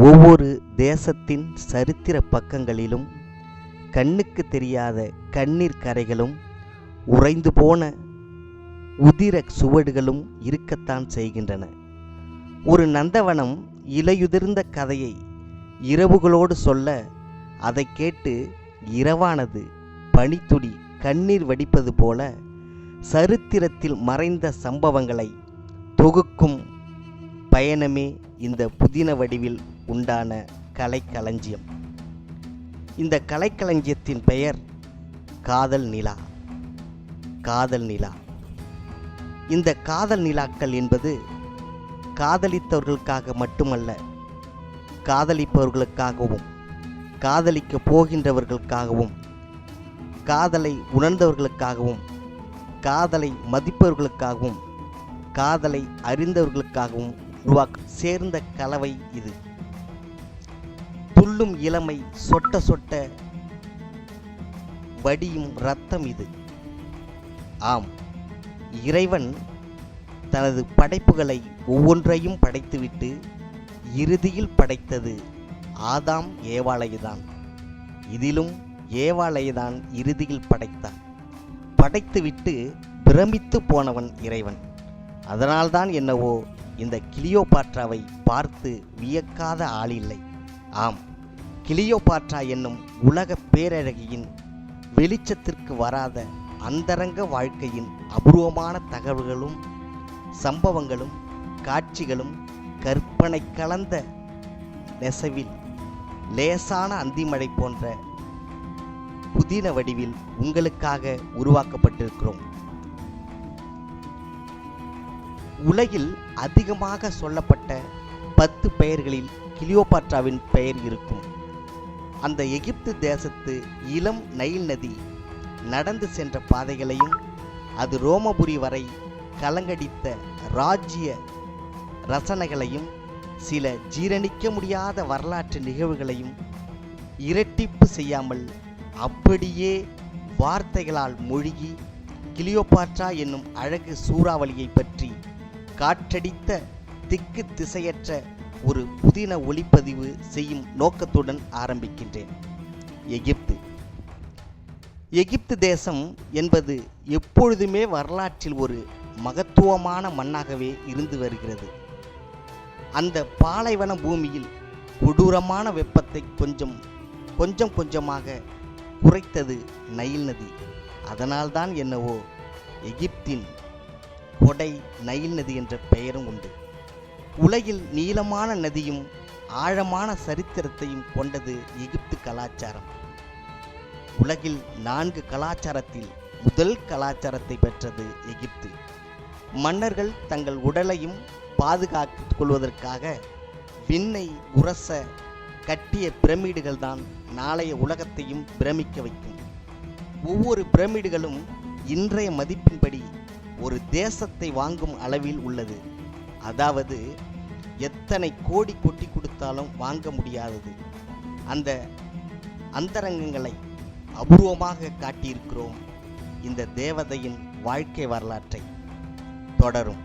ஒவ்வொரு தேசத்தின் சரித்திர பக்கங்களிலும் கண்ணுக்கு தெரியாத கண்ணீர் கரைகளும் உறைந்து போன உதிர சுவடுகளும் இருக்கத்தான் செய்கின்றன. ஒரு நந்தவனம் இலையுதிர்ந்த கதையை இரவுகளோடு சொல்ல, அதை கேட்டு இரவானது பனித்துளி கண்ணீர் வடிப்பது போல சரித்திரத்தில் மறைந்த சம்பவங்களை தொகுக்கும் பயணமே இந்த புதின வடிவில் உண்டான கலைக்களஞ்சியம். இந்த கலைக்களஞ்சியத்தின் பெயர் காதல் நிலா. காதல் நிலா. இந்த காதல் நிலாக்கள் என்பது காதலித்தவர்களுக்காக மட்டுமல்ல, காதலிப்பவர்களுக்காகவும் காதலிக்க போகின்றவர்களுக்காகவும் காதலை உணர்ந்தவர்களுக்காகவும் காதலை மதிப்பவர்களுக்காகவும் காதலை அறிந்தவர்களுக்காகவும் சேர்ந்த கலவை இது. துள்ளும் இளமை, சொட்ட சொட்ட வடியும் இரத்தம் இது. ஆம், இறைவன் தனது படைப்புகளை ஒவ்வொன்றையும் படைத்துவிட்டு இறுதியில் படைத்தது ஆதாம் ஏவாளைதான். இதிலும் ஏவாளைதான் இறுதியில் படைத்தான். படைத்துவிட்டு பிரமித்து போனவன் இறைவன். அதனால்தான் என்னவோ இந்த கிளியோபாட்ராவை பார்த்து வியக்காத ஆளில்லை. ஆம், கிளியோபாட்ரா என்னும் உலக பேரழகியின் வெளிச்சத்திற்கு வராத அந்தரங்க வாழ்க்கையின் அபூர்வமான தகவல்களும் சம்பவங்களும் காட்சிகளும் கற்பனை கலந்த நெசவில் லேசான அந்திமழை போன்ற புதின வடிவில் உங்களுக்காக உருவாக்கப்பட்டிருக்கிறோம். உலகில் அதிகமாக சொல்லப்பட்ட 10 பெயர்களில் கிளியோபாட்ராவின் பெயர் இருக்கும். அந்த எகிப்து தேசத்து இளம் நைல் நதி நடந்து சென்ற பாதைகளையும், அது ரோமபுரி வரை கலங்கடித்த ராஜ்ய ரசனைகளையும், சில ஜீரணிக்க முடியாத வரலாற்று நிகழ்வுகளையும் இரட்டிப்பு செய்யாமல் அப்படியே வார்த்தைகளால் மூழ்கி கிளியோபாட்ரா என்னும் அழகு சூறாவளியை பற்றி காற்றடித்த திக்கு திசையற்ற ஒரு புதின ஒளிப்பதிவு செய்யும் நோக்கத்துடன் ஆரம்பிக்கின்றேன். எகிப்து தேசம் என்பது எப்பொழுதுமே வரலாற்றில் ஒரு மகத்துவமான மண்ணாகவே இருந்து வருகிறது. அந்த பாலைவன பூமியில் கொடூரமான வெப்பத்தை கொஞ்சம் கொஞ்சமாக குறைத்தது நைல் நதி. அதனால்தான் என்னவோ எகிப்தின் கொடை நைல் நதி என்ற பெயரும் உண்டு. உலகில் நீளமான நதியும் ஆழமான சரித்திரத்தையும் கொண்டது எகிப்து கலாச்சாரம். உலகில் 4 கலாச்சாரத்தில் முதல் கலாச்சாரத்தை பெற்றது எகிப்து. மன்னர்கள் தங்கள் உடலையும் பாதுகாத்துக் கொள்வதற்காக விண்ணை உரச கட்டிய பிரமிடுகள் தான் நாளைய உலகத்தையும் பிரமிக்க வைக்கும். ஒவ்வொரு பிரமிடுகளும் இன்றைய மதிப்பின்படி ஒரு தேசத்தை வாங்கும் அளவில் உள்ளது. அதாவது எத்தனை கோடி கொட்டி கொடுத்தாலும் வாங்க முடியாதது. அந்த அந்தரங்கங்களை அபூர்வமாக காட்டியிருக்கிறோம் இந்த தேவதையின் வாழ்க்கை வரலாற்றை. தொடரும்.